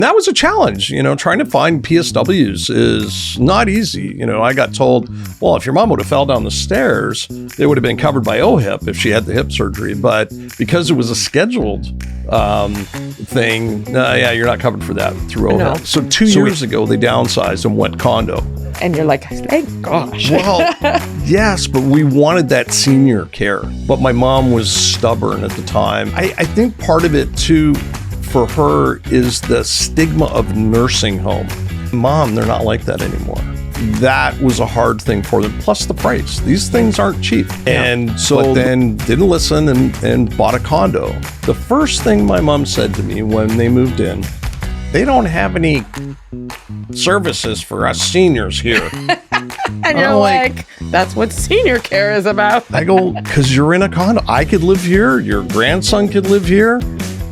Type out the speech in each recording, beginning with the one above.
That was a challenge, trying to find PSWs is not easy. I got told, well, if your mom would have fell down the stairs, they would have been covered by OHIP if she had the hip surgery. But because it was a scheduled thing, you're not covered for that through OHIP. No. So 2 years ago, they downsized and went condo. And you're like, thank gosh. Well, yes, but we wanted that senior care. But my mom was stubborn at the time. I think part of it, too, for her is the stigma of nursing home. Mom, they're not like that anymore. That was a hard thing for them. Plus the price. These things aren't cheap. And so then didn't listen and bought a condo. The first thing my mom said to me when they moved in, they don't have any services for us seniors here. And you're like, that's what senior care is about. I go, because you're in a condo. I could live here. Your grandson could live here.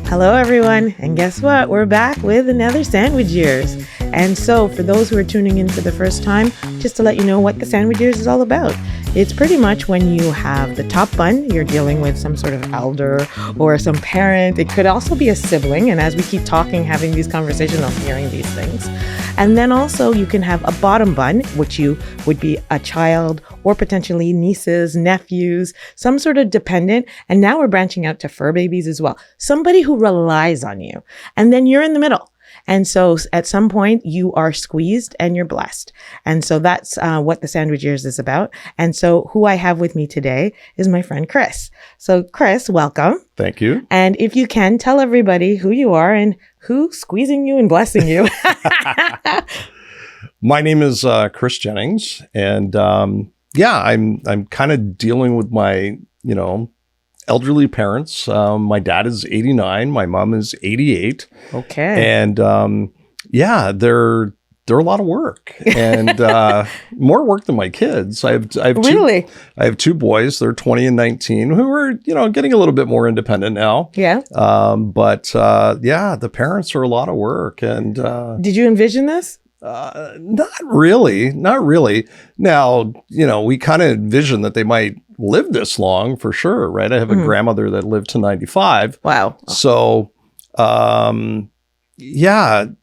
Hello, everyone. And guess what? We're back with another Sandwich Years. And so for those who are tuning in for the first time, just to let you know what the Sandwich Years is all about. It's pretty much when you have the top bun, you're dealing with some sort of elder or some parent. It could also be a sibling. And as we keep talking, having these conversations, I'm hearing these things. And then also you can have a bottom bun, which you would be a child or potentially nieces, nephews, some sort of dependent. And now we're branching out to fur babies as well. Somebody who relies on you. And then you're in the middle. And so at some point you are squeezed and you're blessed. And so that's what the Sandwich Years is about. And so who I have with me today is my friend Chris. So Chris, welcome. Thank you. And if you can, tell everybody who you are and who's squeezing you and blessing you. My name is Chris Jennings. And I'm kind of dealing with my, elderly parents. My dad is 89. My mom is 88. Okay. And they're a lot of work and more work than my kids. I have Really? I have two boys. They're 20 and 19 who are, getting a little bit more independent now. Yeah. But the parents are a lot of work. And did you envision this? not really. Now, we kind of envision that they might live this long for sure, right? I have a grandmother that lived to 95. Wow. So,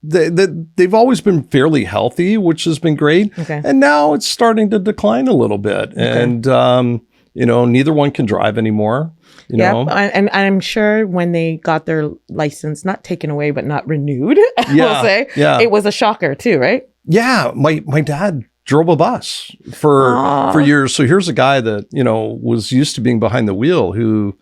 they've always been fairly healthy, which has been great. Okay. And now it's starting to decline a little bit. Okay. And, neither one can drive anymore. You know? And I'm sure when they got their license, not taken away, but not renewed, we'll say, it was a shocker too, right? Yeah. My dad drove a bus for years. So here's a guy that, was used to being behind the wheel who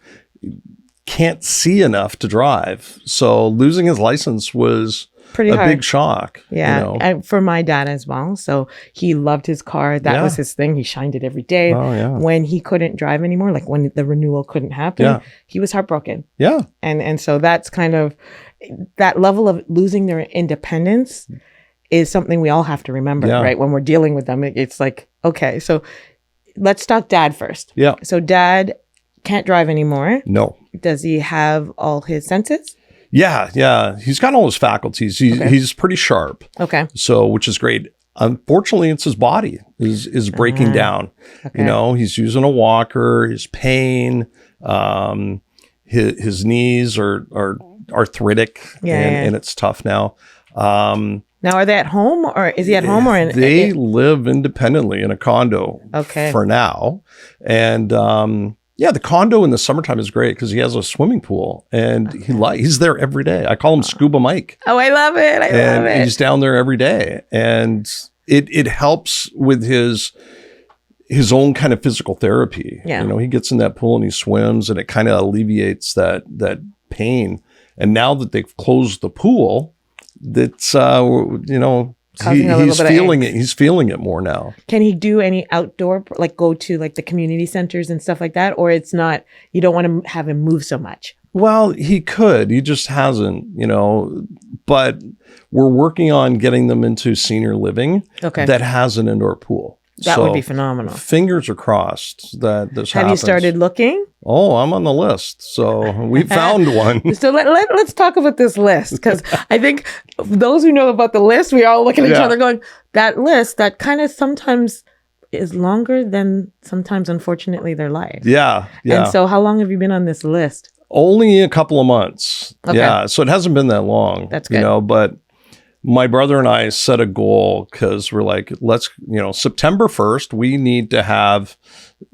can't see enough to drive. So losing his license was pretty hard. Big shock. Yeah. And for my dad as well. So he loved his car. That was his thing. He shined it every day. Oh, yeah. When he couldn't drive anymore, like when the renewal couldn't happen, he was heartbroken. Yeah. And so that's kind of that level of losing their independence is something we all have to remember, right? When we're dealing with them, it's like, okay, so let's talk dad first. Yeah. So dad can't drive anymore. No. Does he have all his senses? Yeah. He's got all his faculties. He's pretty sharp. Okay. So, which is great. Unfortunately, it's his body is breaking down. Okay. He's using a walker, his pain, his knees are arthritic and it's tough now. Now, are they at home or is he at home or in? They live independently in a condo for now. And, the condo in the summertime is great because he has a swimming pool and he's there every day. I call him Scuba Mike. Oh, I love it. I love it. He's down there every day. And it helps with his own kind of physical therapy. Yeah. He gets in that pool and he swims and it kind of alleviates that pain. And now that they've closed the pool, that's, he's feeling it. He's feeling it more now. Can he do any outdoor, like go to like the community centers and stuff like that? Or it's not, you don't want to have him move so much? Well, he could. He just hasn't, but we're working on getting them into senior living that has an indoor pool. That would be phenomenal. Fingers are crossed that this happens. Have you started looking? Oh, I'm on the list. So we found one. So let's talk about this list, because I think those who know about the list, we all look at each other going, that list that kind of sometimes is longer than sometimes, unfortunately, their life. Yeah. And so how long have you been on this list? Only a couple of months. Okay. Yeah. So it hasn't been that long. That's good. But my brother and I set a goal because we're like, let's, September 1st, we need to have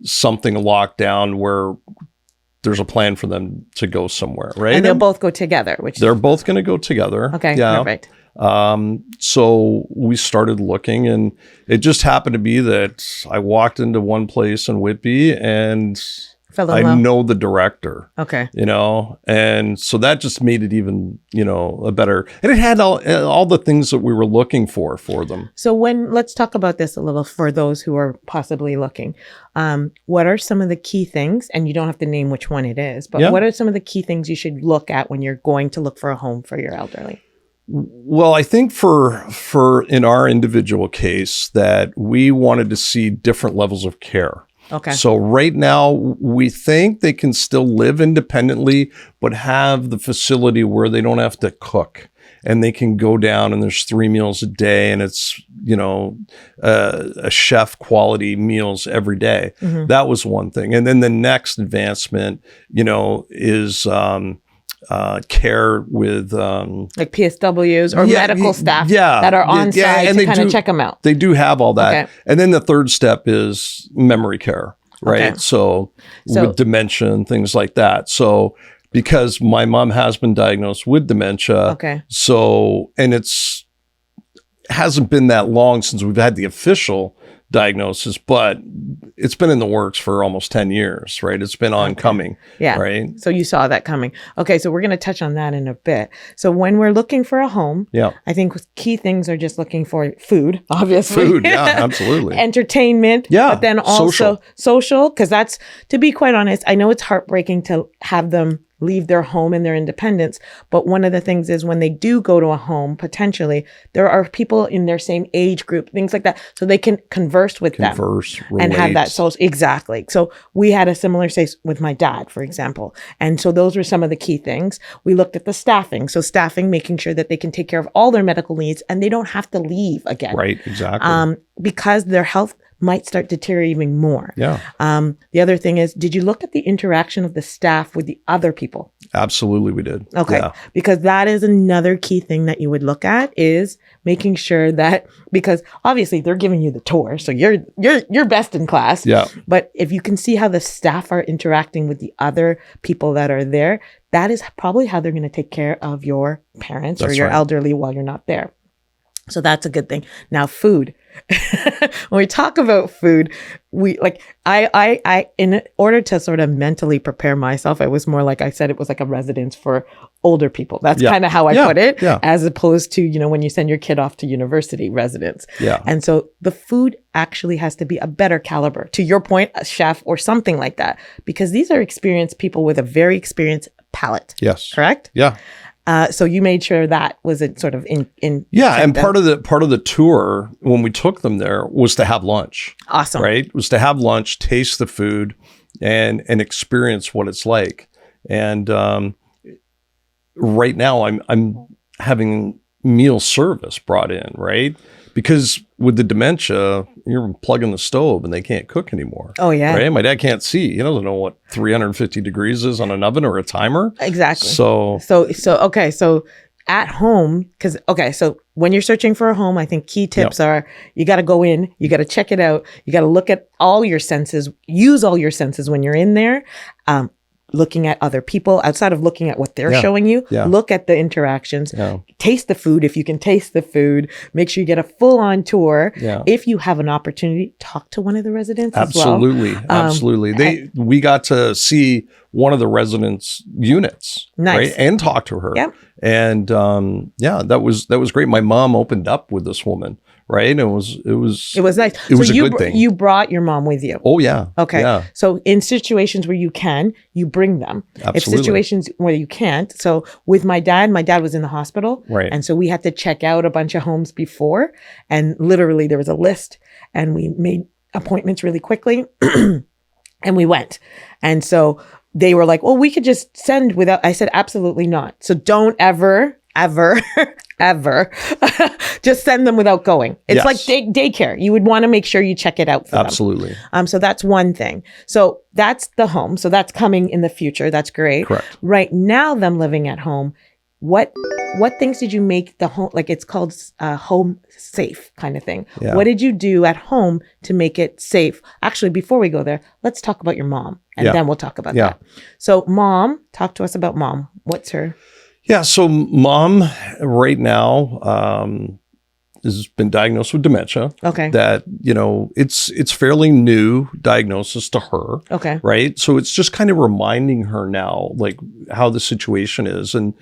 something locked down where there's a plan for them to go somewhere, right? And they'll both go together, they're both going to go together. Okay, yeah. perfect. So we started looking, and it just happened to be that I walked into one place in Whitby, and I know the director. Okay. And so that just made it even, a better, and it had all the things that we were looking for them. So let's talk about this a little for those who are possibly looking. What are some of the key things, and you don't have to name which one it is, but what are some of the key things you should look at when you're going to look for a home for your elderly? Well, I think for in our individual case that we wanted to see different levels of care. Okay. So right now we think they can still live independently, but have the facility where they don't have to cook, and they can go down and there's 3 meals a day, and it's, a chef quality meals every day. Mm-hmm. That was one thing. And then the next advancement, is, care with like PSWs or medical staff that are on site and to kind of check them out. They do have all that. Okay. And then the third step is memory care, right? Okay. So with dementia and things like that. So because my mom has been diagnosed with dementia, and hasn't been that long since we've had the official diagnosis, but it's been in the works for almost 10 years, right? It's been oncoming, right? So you saw that coming. Okay, so we're going to touch on that in a bit. So when we're looking for a home, I think key things are just looking for food, obviously. Food, yeah, absolutely. Entertainment, but then also social, because that's, to be quite honest, I know it's heartbreaking to have them leave their home and their independence. But one of the things is when they do go to a home, potentially, there are people in their same age group, things like that. So they can converse with them. Relate. And have that social. Exactly. So we had a similar case with my dad, for example. And so those were some of the key things. We looked at the staffing. So staffing, making sure that they can take care of all their medical needs and they don't have to leave again. Right. Exactly. Because their health might start deteriorating more. Yeah. The other thing is, did you look at the interaction of the staff with the other people? Absolutely, we did. Okay. Yeah. Because that is another key thing that you would look at, is making sure that, because obviously they're giving you the tour, so you're best in class. Yeah. But if you can see how the staff are interacting with the other people that are there, that is probably how they're going to take care of your parents or your elderly while you're not there. So that's a good thing. Now, food. When we talk about food, I in order to sort of mentally prepare myself, it was more like I said, it was like a residence for older people. That's kind of how I put it, as opposed to, when you send your kid off to university residence. Yeah. And so the food actually has to be a better caliber. To your point, a chef or something like that, because these are experienced people with a very experienced palate. Yes. Correct? Yeah. So you made sure that was a sort of in and part of the tour when we took them there was to have lunch. Awesome. Right? Was to have lunch, taste the food, and experience what it's like. And right now I'm having meal service brought in, right? Because with the dementia, you're plugging the stove and they can't cook anymore. Oh, yeah. Right? My dad can't see. He doesn't know what 350 degrees is on an oven or a timer. Exactly. So at home, so when you're searching for a home, I think key tips are, you got to go in, you got to check it out, you got to look at all your senses, use all your senses when you're in there. Looking at other people outside of looking at what they're showing you, look at the interactions, taste the food. If you can taste the food, make sure you get a full on tour. If you have an opportunity, talk to one of the residents Absolutely. as well. Absolutely. We got to see one of the residents' units, right? And talk to her. Yep. And that was great. My mom opened up with this woman. Right. It was nice. It was a good thing. You brought your mom with you. Oh, yeah. Okay. Yeah. So in situations where you can, you bring them. Absolutely. If situations where you can't. So with my dad was in the hospital. Right. And so we had to check out a bunch of homes before. And literally there was a list and we made appointments really quickly and we went. And so they were like, well, we could just send without. I said, absolutely not. So don't ever just send them without going. It's like daycare. You would want to make sure you check it out for them. Absolutely. So that's one thing. So that's the home. So that's coming in the future. That's great. Correct. Right now, them living at home, what What things did you make the home, like it's called home safe kind of thing? Yeah. What did you do at home to make it safe? Actually, before we go there, let's talk about your mom, and then we'll talk about that. So mom, talk to us about mom. What's her? Yeah. So mom right now has been diagnosed with dementia. Okay. That, it's fairly new diagnosis to her. Okay. Right. So it's just kind of reminding her now, like how the situation is. And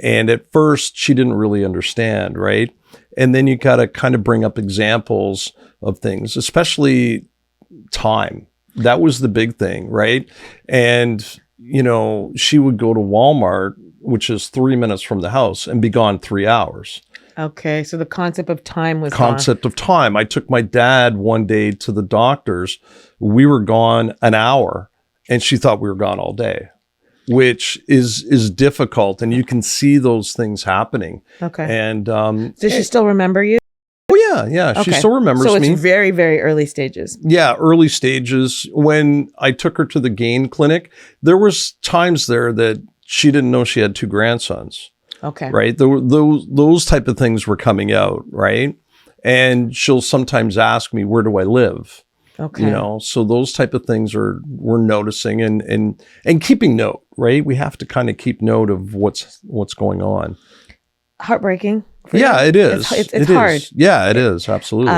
at first she didn't really understand. Right. And then you got to kind of bring up examples of things, especially time. That was the big thing. Right. And, she would go to Walmart, which is 3 minutes from the house, and be gone 3 hours. Okay, so the concept of time was concept of time. I took my dad one day to the doctor's. We were gone an hour, and she thought we were gone all day, which is difficult, and you can see those things happening. Okay. And does she still remember you? Oh yeah. Okay. She still remembers me. So it's very, very early stages. Yeah, early stages. When I took her to the GAIN clinic, there was times there that she didn't know she had 2 grandsons. Okay. Right. Those type of things were coming out. Right. And she'll sometimes ask me, where do I live? Okay. So those type of things we're noticing and keeping note. Right. We have to kind of keep note of what's going on. Heartbreaking. Yeah, it is. It's hard. Yeah, it is. Absolutely.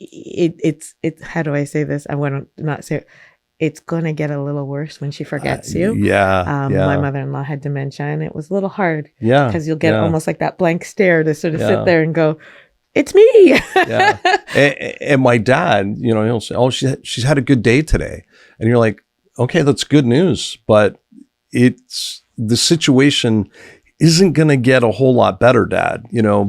It's how do I say this? I want to not say it. It's going to get a little worse when she forgets you. Yeah. My mother-in-law had dementia, and it was a little hard. Yeah. Because you'll get almost like that blank stare to sort of sit there and go, it's me. Yeah. And my dad, he'll say, oh, she's had a good day today. And you're like, okay, that's good news. But the situation isn't going to get a whole lot better, Dad.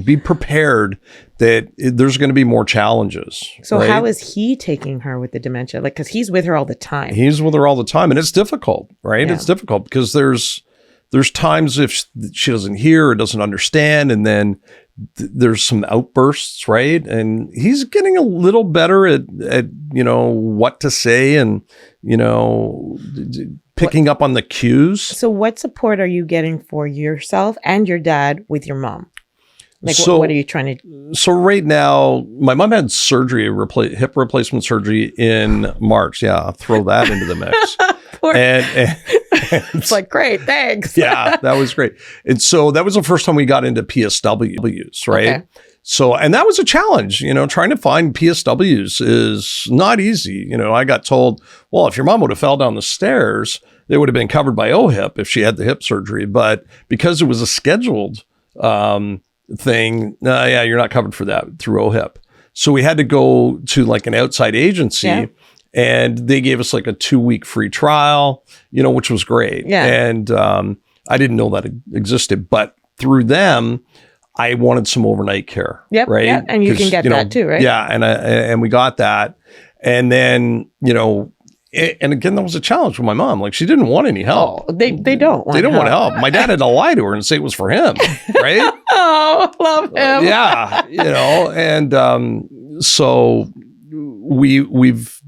Be prepared that there's going to be more challenges. So how is he taking her with the dementia? Like, because he's with her all the time. He's with her all the time. And it's difficult, right? Yeah. It's difficult because there's times if she doesn't hear or doesn't understand, and then there's some outbursts, right? And he's getting a little better at what to say and, picking up on the cues. So what support are you getting for yourself and your dad with your mom? Like, what are you trying to... So right now, my mom had surgery, hip replacement surgery in March. Yeah, I'll throw that into the mix. and it's like, great, thanks. Yeah, that was great. And so that was the first time we got into PSWs, right? Okay. So, and that was a challenge, trying to find PSWs is not easy. I got told, well, if your mom would have fell down the stairs, they would have been covered by OHIP if she had the hip surgery. But because it was a scheduled thing, you're not covered for that through OHIP. So we had to go to like an outside agency, and they gave us like a 2-week free trial, which was great. Yeah. And I didn't know that existed, but through them, I wanted some overnight care. Yep. Right. Yep. And you can get that too, right? Yeah. And we got that. And then, and again, that was a challenge for my mom. Like, she didn't want any help. Oh, they don't want help. My dad had to lie to her and say it was for him. Right. Oh, love him. Yeah. And so we've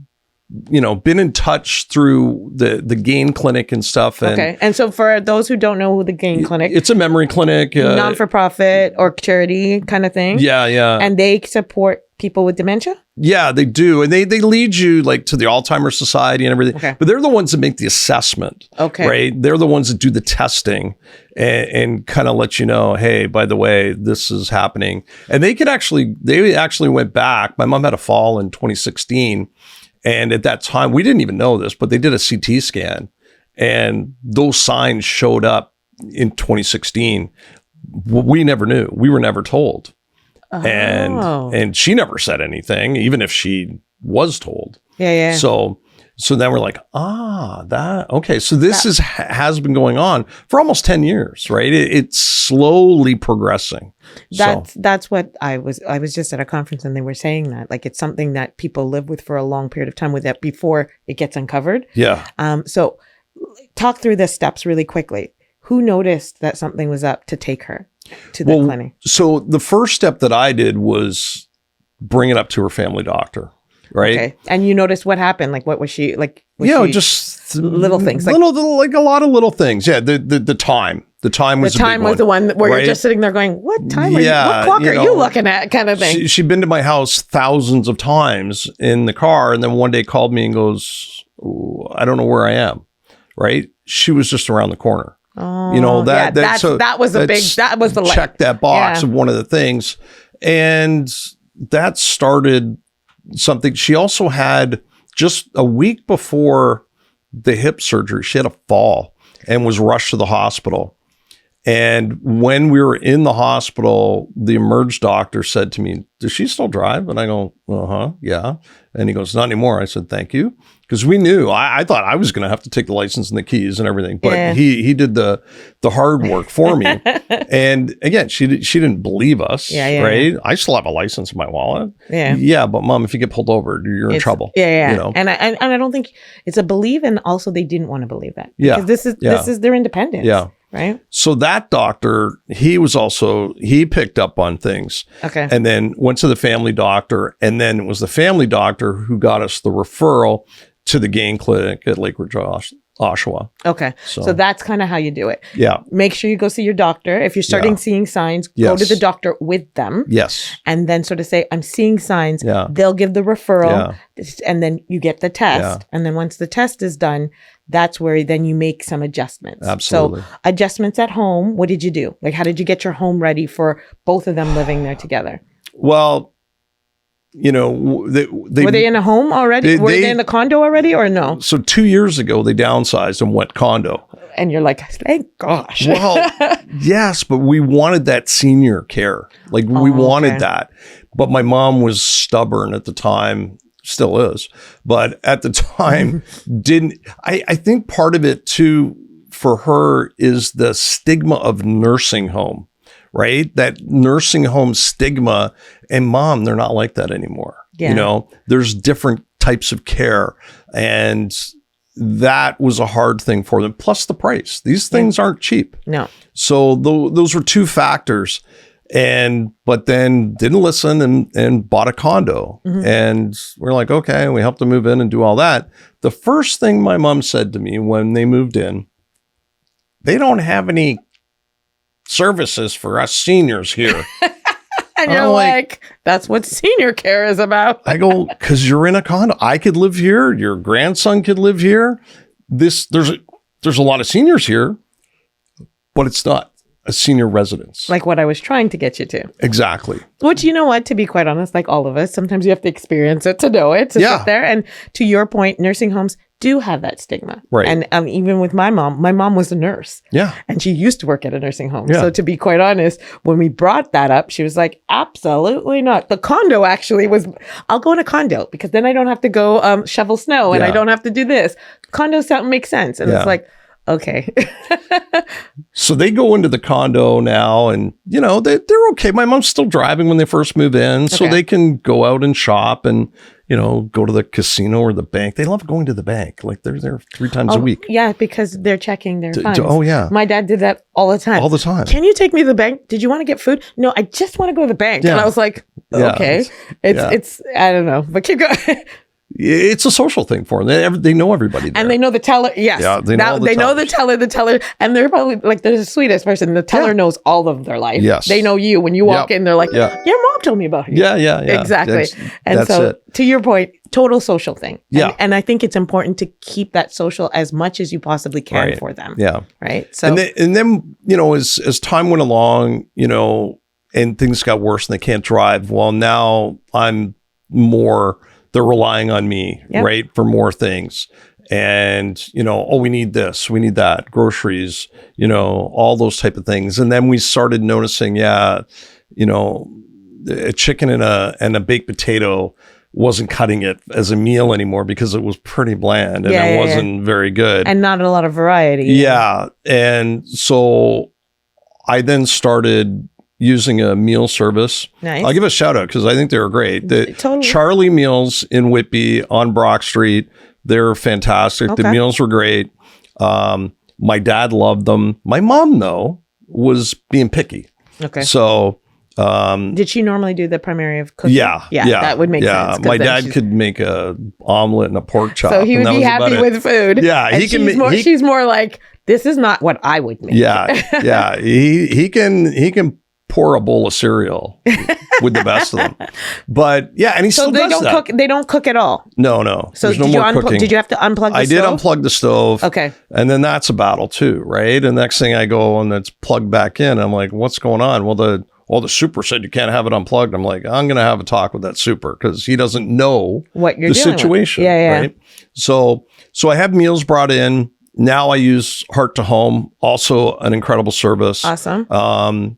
been in touch through the GAIN clinic and stuff. And okay. And so for those who don't know who the GAIN clinic, it's a memory clinic, non-for-profit or charity kind of thing. Yeah. Yeah. And they support people with dementia? Yeah, they do. And they lead you like to the Alzheimer's Society and everything. Okay. But they're the ones that make the assessment. Okay. Right. They're the ones that do the testing and kind of let you know, hey, by the way, this is happening. And they actually went back. My mom had a fall in 2016. And at that time, we didn't even know this, but they did a CT scan, and those signs showed up in 2016. We never knew. We were never told. Oh. And she never said anything, even if she was told. Yeah. So then we're like, okay. So this has been going on for almost 10 years, right? It's slowly progressing. That's what I was just at a conference, and they were saying that, like, it's something that people live with for a long period of time with that before it gets uncovered. Yeah. So talk through the steps really quickly. Who noticed that something was up to take her to the clinic? So the first step that I did was bring it up to her family doctor. Right. Okay. And you noticed what happened? Like, what was she like? Just little things, like a lot of little things. Yeah. The time, The time was the time was the one where you're just sitting there going, what time what clock are you looking at, kind of thing. She'd been to my house thousands of times in the car, and then one day called me and goes, I don't know where I am, right? She was just around the corner. Oh, that was the light. Check that box of one of the things. And that started something. She also had, just a week before the hip surgery, she had a fall and was rushed to the hospital. And when we were in the hospital, the emerge doctor said to me, does she still drive? And I go, yeah. And he goes, not anymore. I said, thank you. Because we knew, I thought I was going to have to take the license and the keys and everything. But he did the hard work for me. And again, she didn't believe us, right? I still have a license in my wallet. Yeah, but Mom, if you get pulled over, you're in trouble. You know? And I don't think it's a believe, and also they didn't want to believe that. Because this is their independence. Yeah. Right. So that doctor, he picked up on things. Okay. And then went to the family doctor. And then it was the family doctor who got us the referral to the GAIN clinic at Lake Ridge, Oshawa. Okay. So that's kind of how you do it. Yeah. Make sure you go see your doctor. If you're starting seeing signs, go to the doctor with them. Yes. And then sort of say, I'm seeing signs. Yeah. They'll give the referral. Yeah. And then you get the test. Yeah. And then once the test is done, that's where then you make some adjustments. Absolutely. So adjustments at home, what did you do? Like, how did you get your home ready for both of them living there together? Well, you know, were they in a home already? Were they in the condo already or no? So 2 years ago, they downsized and went condo. And you're like, thank gosh. Well, yes, but we wanted that senior care. Like we wanted that. But my mom was stubborn at the time. Still is, but at the time I think part of it too for her is the stigma of nursing home, right? That nursing home stigma, and Mom, they're not like that anymore. Yeah. You know, there's different types of care, and that was a hard thing for them. Plus the price. These things aren't cheap. No. So those were two factors. But then didn't listen and bought a condo. Mm-hmm. And we're like, okay, we helped them move in and do all that. The first thing my mom said to me when they moved in, they don't have any services for us seniors here. And you're like, that's what senior care is about. I go, because you're in a condo. I could live here. Your grandson could live here. There's a lot of seniors here, but it's not a senior residence. Like what I was trying to get you to. Exactly. Which, you know what, to be quite honest, like all of us, sometimes you have to experience it to know it, to sit there. And to your point, nursing homes do have that stigma. Right. And even with my mom was a nurse. Yeah. And she used to work at a nursing home. Yeah. So to be quite honest, when we brought that up, she was like, absolutely not. The condo actually was, I'll go in a condo because then I don't have to go shovel snow and I don't have to do this. Condo sound makes sense. And it's like, okay. So they go into the condo now and, you know, they're okay. My mom's still driving when they first move in. So they can go out and shop and, you know, go to the casino or the bank. They love going to the bank. Like they're there 3 times a week. Yeah, because they're checking their funds. Oh, yeah. My dad did that all the time. All the time. Can you take me to the bank? Did you want to get food? No, I just want to go to the bank. Yeah. And I was like, okay. It's I don't know. But keep going. It's a social thing for them. They know everybody there. And they know the teller. Yes. Yeah, they know the teller. And they're probably like, they're the sweetest person. The teller knows all of their life. Yes. They know you. When you walk in, they're like, your mom told me about you. Yeah. Exactly. That's it. To your point, total social thing. Yeah. And I think it's important to keep that social as much as you possibly can for them. Yeah. Right. So, and then, you know, as time went along, you know, and things got worse and they can't drive. Well, now they're relying on me, right, for more things. And, you know, we need this, we need that, groceries, you know, all those type of things. And then we started noticing, you know, a chicken and a baked potato wasn't cutting it as a meal anymore because it was pretty bland and it wasn't very good. And not a lot of variety. Yeah. And so I then started using a meal service. Nice. I'll give a shout out because I think they were great. Totally. Charlie Meals in Whitby on Brock Street. They're fantastic. Okay. The meals were great. My dad loved them. My mom, though, was being picky. Okay. So did she normally do the primary of cooking? Yeah. That would make sense. My dad could make a omelet and a pork chop. So he would be happy with food. Yeah. She's more like this is not what I would make. Yeah. He can pour a bowl of cereal with the best of them. But yeah, and he still does that. They don't cook at all. No. So there's no more cooking. Did you have to unplug the stove? I did unplug the stove. Okay. And then that's a battle too, right? And next thing I go and it's plugged back in. I'm like, what's going on? Well, the super said you can't have it unplugged. I'm like, I'm going to have a talk with that super because he doesn't know what you're the situation. Yeah. Right. So I have meals brought in. Now I use Heart to Home, also an incredible service. Awesome.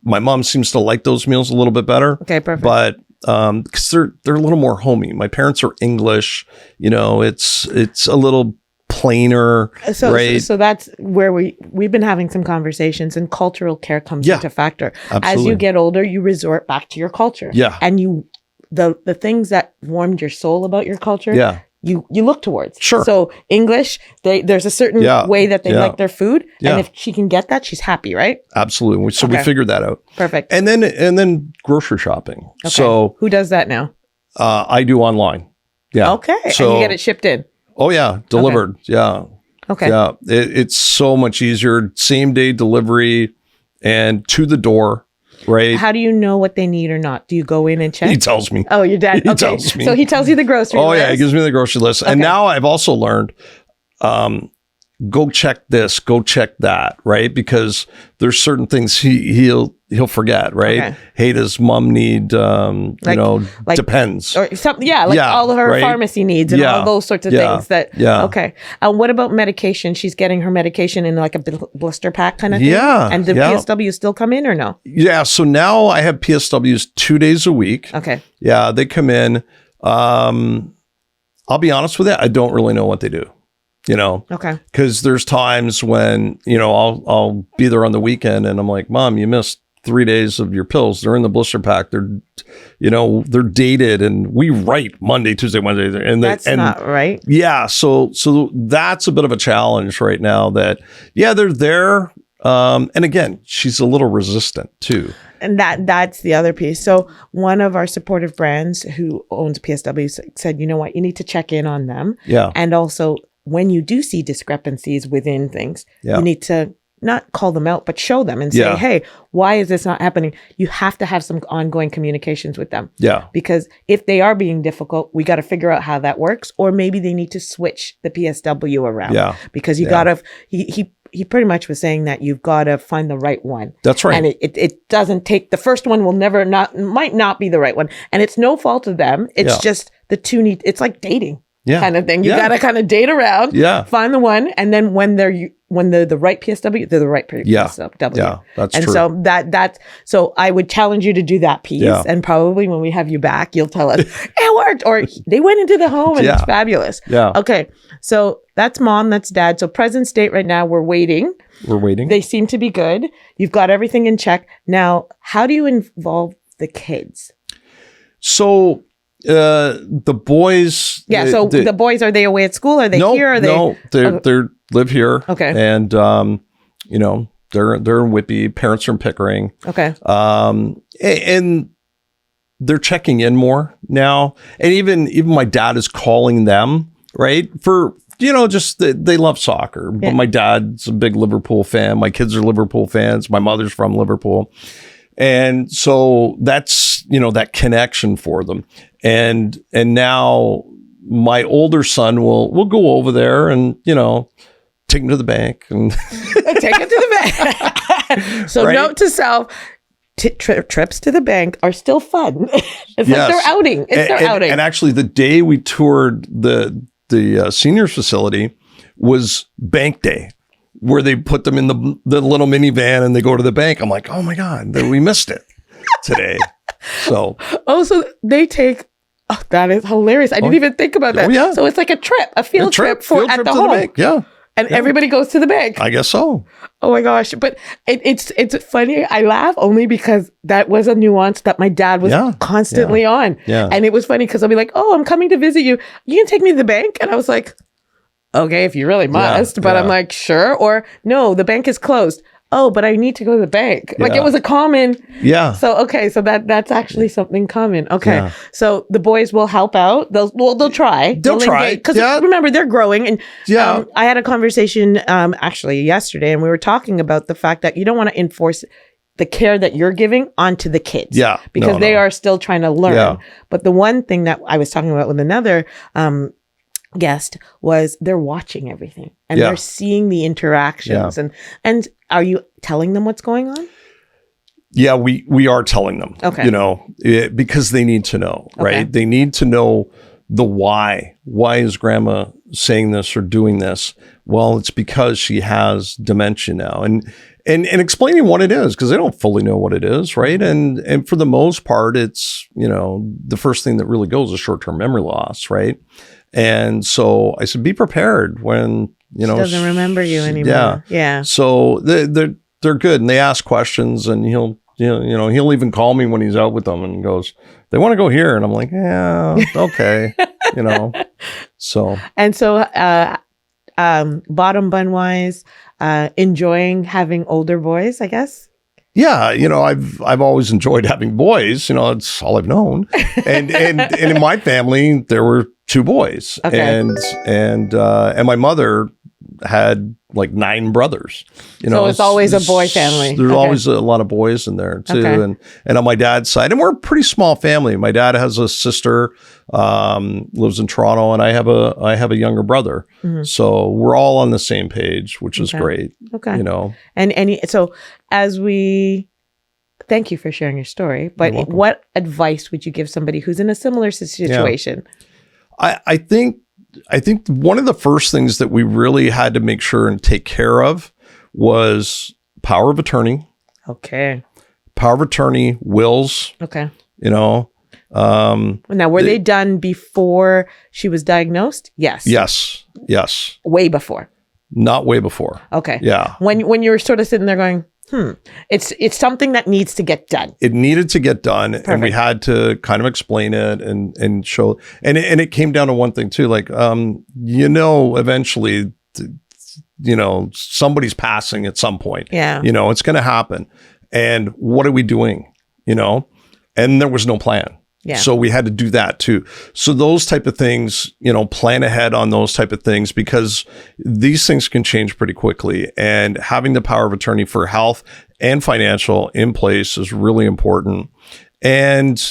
My mom seems to like those meals a little bit better. Okay, perfect. But because they're a little more homey. My parents are English. It's a little plainer, right? So that's where we've been having some conversations, and cultural care comes into factor. Absolutely. As you get older, you resort back to your culture. Yeah. And the things that warmed your soul about your culture. Yeah. You look towards. Sure. So English, there's a certain way that they like their food. Yeah. And if she can get that, she's happy, right? Absolutely. So we figured that out. Perfect. And then grocery shopping. Okay. So who does that now? I do online. Yeah. Okay. So, and you get it shipped in. Oh yeah. Delivered. Okay. Yeah. Okay. Yeah. It's so much easier. Same day delivery and to the door. Right. How do you know what they need or not? Do you go in and check? He tells me. Oh, your dad. He tells me. So he tells you the grocery list. Oh, yeah. He gives me the grocery list. Okay. And now I've also learned, go check this, go check that. Right. Because there's certain things he'll forget. Right. Okay. Hey, does mom need, depends. Or something. Yeah. Like all of her pharmacy needs and all those sorts of things that. Yeah. Okay. What about medication? She's getting her medication in like a blister pack kind of thing. Yeah. And the PSW still come in or no? Yeah. So now I have PSWs 2 days a week. Okay. Yeah. They come in. I'll be honest with you. I don't really know what they do. Okay. Because there's times when, I'll be there on the weekend and I'm like, Mom, you missed 3 days of your pills. They're in the blister pack. They're dated and we write Monday, Tuesday, Wednesday. And that's not right. Yeah. So that's a bit of a challenge right now that, they're there. And again, she's a little resistant too. And that's the other piece. So one of our supportive brands who owns PSWs said, you know what, you need to check in on them. Yeah. And also when you do see discrepancies within things, you need to not call them out, but show them and say, hey, why is this not happening? You have to have some ongoing communications with them. Yeah. Because if they are being difficult, we got to figure out how that works. Or maybe they need to switch the PSW around. Yeah. Because you got to, he pretty much was saying that you've got to find the right one. That's right. And it doesn't take, the first one will might not be the right one. And it's no fault of them. It's just the two it's like dating. Kind of thing. You got to kind of date around, find the one. And then when they're the right PSW, they're the right PSW. Yeah, that's and true. So so I would challenge you to do that piece. Yeah. And probably when we have you back, you'll tell us, it worked. Or they went into the home and it's fabulous. Yeah. Okay. So that's mom, that's dad. So present state right now, we're waiting. They seem to be good. You've got everything in check. Now, how do you involve the kids? So the boys. Yeah. So the boys, are they away at school? Are they here? Are they? No, they live here. Okay. And they're in Whitby. Parents are in Pickering. Okay. And they're checking in more now. And even my dad is calling them, right? For just they love soccer. Yeah. But my dad's a big Liverpool fan. My kids are Liverpool fans. My mother's from Liverpool. And so that's, that connection for them. And now my older son will go over there and, take him to the bank and take him to the bank. So note to self, trips to the bank are still fun. It's like they're outing. Outing. And actually the day we toured the seniors facility was bank day, where they put them in the little minivan and they go to the bank. I'm like, oh my God, we missed it today. So they take. Oh, that is hilarious! I didn't even think about that. Oh, yeah. So it's like a field trip at the home. The bank. Yeah. And everybody goes to the bank. I guess so. Oh my gosh. But it's funny. I laugh only because that was a nuance that my dad was constantly on. Yeah. And it was funny because I'll be like, oh, I'm coming to visit you. You can take me to the bank? And I was like, okay, if you really must. But I'm like, sure. Or no, the bank is closed. oh, but I need to go to the bank. Like Yeah. it was a common. Yeah. So, okay. So that's actually something common. Okay. Yeah. So the boys will help out. They'll try. They'll try. Because Yeah. remember, they're growing. And Yeah. I had a conversation actually yesterday, and we were talking about the fact that you don't want to enforce the care that you're giving onto the kids. Yeah. Because they are still trying to learn. Yeah. But the one thing that I was talking about with another guest was they're watching everything and Yeah. they're seeing the interactions. And are you telling them what's going on? Yeah, we are telling them, Okay. because they need to know, right? Okay. They need to know the why. Why is grandma saying this or doing this? Well, it's because she has dementia now. And explaining what it is, because they don't fully know what it is, right? And for the most part, it's, the first thing that really goes is short-term memory loss, right? And so I said, be prepared when, She doesn't remember you anymore. Yeah. So they're good, and they ask questions, and he'll even call me when he's out with them and goes, they want to go here, and I'm like, yeah, okay, So And so, bottom bun wise, enjoying having older boys, I guess. yeah, I've always enjoyed having boys. It's all I've known, and in my family there were 2 boys, Okay. and my mother had like 9 brothers. So it's always a boy family. There's Okay. always a lot of boys in there too, Okay. and on my dad's side, and we're a pretty small family. My dad has a sister, lives in Toronto, and I have a younger brother. Mhm. So we're all on the same page, which is Okay. great. Okay. And So as we thank you for sharing your story, but You're welcome. what advice would you give somebody who's in a similar situation? I think one of the first things that we really had to make sure and take care of was power of attorney, wills, Okay. Now, Were they done before she was diagnosed? Yes. yes, Way before. not way before. Okay. Yeah. When you were sort of sitting there going, it's something that needs to get done. It needed to get done, and we Perfect. had to kind of explain it and show, and it came down to one thing too, like, eventually, somebody's passing at some point. Yeah. It's going to happen. And what are we doing? And there was no plan. Yeah. So we had to do that too. So those type of things, plan ahead on those type of things, because these things can change pretty quickly. And having the power of attorney for health and financial in place is really important. And,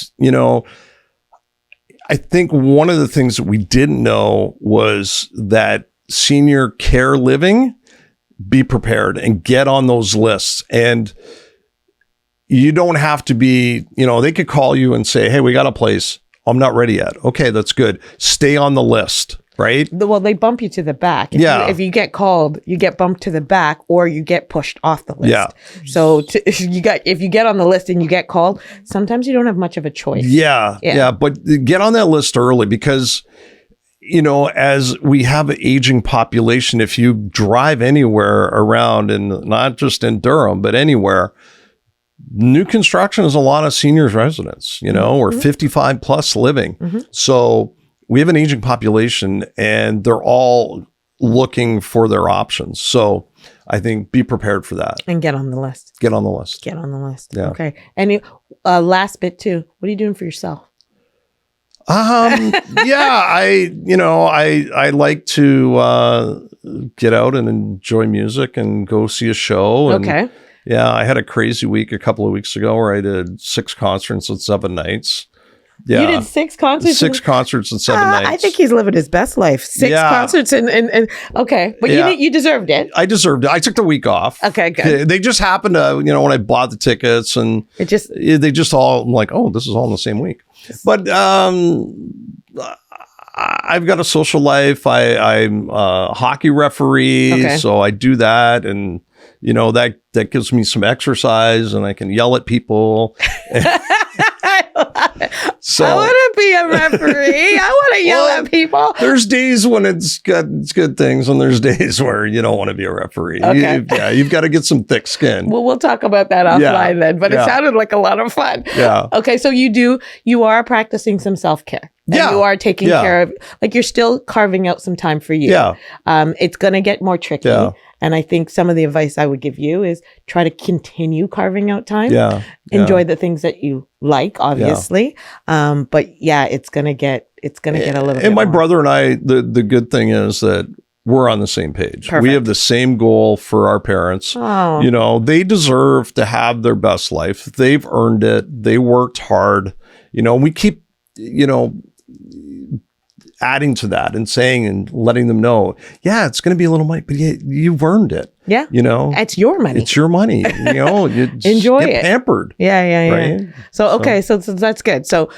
I think one of the things that we didn't know was that senior care living, be prepared and get on those lists. And you don't have to be, they could call you and say, hey, we got a place. I'm not ready yet. Okay, that's good. Stay on the list, right? Well, they bump you to the back. If you get called, you get bumped to the back, or you get pushed off the list. Yeah. So if you get on the list and you get called, sometimes you don't have much of a choice. Yeah. But get on that list early, because, as we have an aging population, if you drive anywhere around, and not just in Durham, but anywhere, new construction is a lot of seniors residents, or 55 plus living. Mm-hmm. So we have an aging population, and they're all looking for their options. So I think be prepared for that. And get on the list. Get on the list. Get on the list. Yeah. Okay. And last bit too. What are you doing for yourself? Yeah, I like to get out and enjoy music and go see a show. And, Okay. Yeah, I had a crazy week a couple of weeks ago where I did 6 concerts and 7 nights. Yeah. You did 6 concerts? 6 concerts and 7 nights. I think he's living his best life. 6 Yeah. concerts and okay. But Yeah. you deserved it. I deserved it. I took the week off. Okay, good. They just happened to, when I bought the tickets, and It just they just all, I'm like, oh, this is all in the same week. But I've got a social life. I'm a hockey referee, Okay. so I do that, and that gives me some exercise, and I can yell at people. So I want to be a referee. I want to yell at people. there's days when it's good things, and there's days where you don't want to be a referee. Okay. You've got to get some thick skin. Well, we'll talk about that offline then, but it Yeah. sounded like a lot of fun. Yeah. Okay, so you are practicing some self-care. And Yeah. you are taking Yeah. care of, like, you're still carving out some time for you. Yeah. It's going to get more tricky. Yeah. And I think some of the advice I would give you is try to continue carving out time. Yeah. Enjoy the things that you like, obviously. But yeah, it's going to get a little bit And my more. brother and I, the good thing is that we're on the same page. Perfect. We have the same goal for our parents. Oh. You know, they deserve to have their best life. They've earned it. They worked hard. You know, we keep, adding to that and saying and letting them know, yeah, it's going to be a little money, but you've earned it. Yeah. You know, It's your money. it's your money. You know, you just Enjoy get it. pampered. Yeah. Right? So, okay. So that's good. So,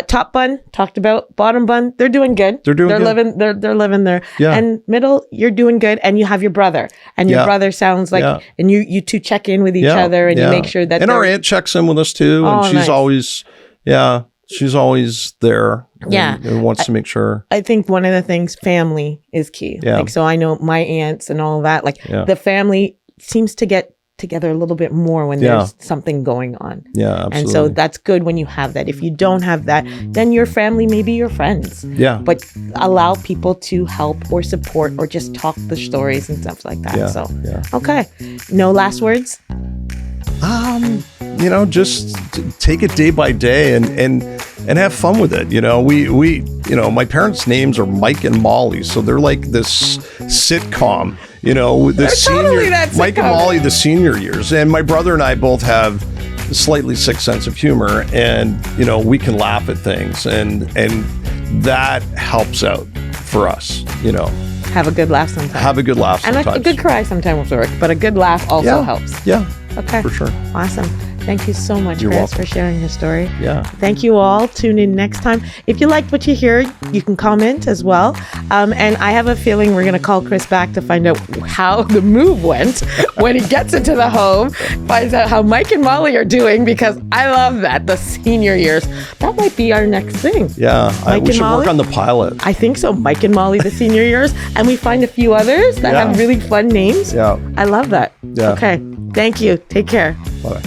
top bun talked about, bottom bun, they're doing good. They're doing good. They're living there. Yeah. And middle, you're doing good. And you have your brother, and your Yeah. brother sounds like, Yeah. and you two check in with each Yeah. other, and Yeah. you make sure that And our they're- aunt checks in with us too. Oh, And she's nice. always, she's always there. Yeah. And wants to make sure. I think one of the things, family is key. Yeah. Like, so I know my aunts and all of that, like the family seems to get together a little bit more when Yeah. there's something going on. Yeah, absolutely. And so that's good when you have that. If you don't have that, then your family may be your friends. Yeah. But allow people to help or support or just talk the stories and stuff like that. Yeah, So, yeah. okay. No last words? Just take it day by day and have fun with it. We my parents' names are Mike and Molly, so they're like this sitcom. The senior totally that Mike and sitcom. Molly, the senior years, and my brother and I both have a slightly sick sense of humor, and we can laugh at things, and that helps out for us. Have a good laugh sometimes. Have a good laugh and sometimes. a good cry sometimes will work, but a good laugh also helps. Yeah. Okay. For sure. Awesome. Thank you so much, You're Chris, welcome. for sharing your story. Yeah. Thank you all. Tune in next time. If you liked what you hear, you can comment as well. And I have a feeling we're going to call Chris back to find out how the move went when he gets into the home, finds out how Mike and Molly are doing, because I love that. The senior years. That might be our next thing. Yeah. Mike We and should Molly? work on the pilot. I think so. Mike and Molly, the senior years. And we find a few others that Yeah. have really fun names. Yeah. I love that. Yeah. Okay. Thank you. Take care. Bye.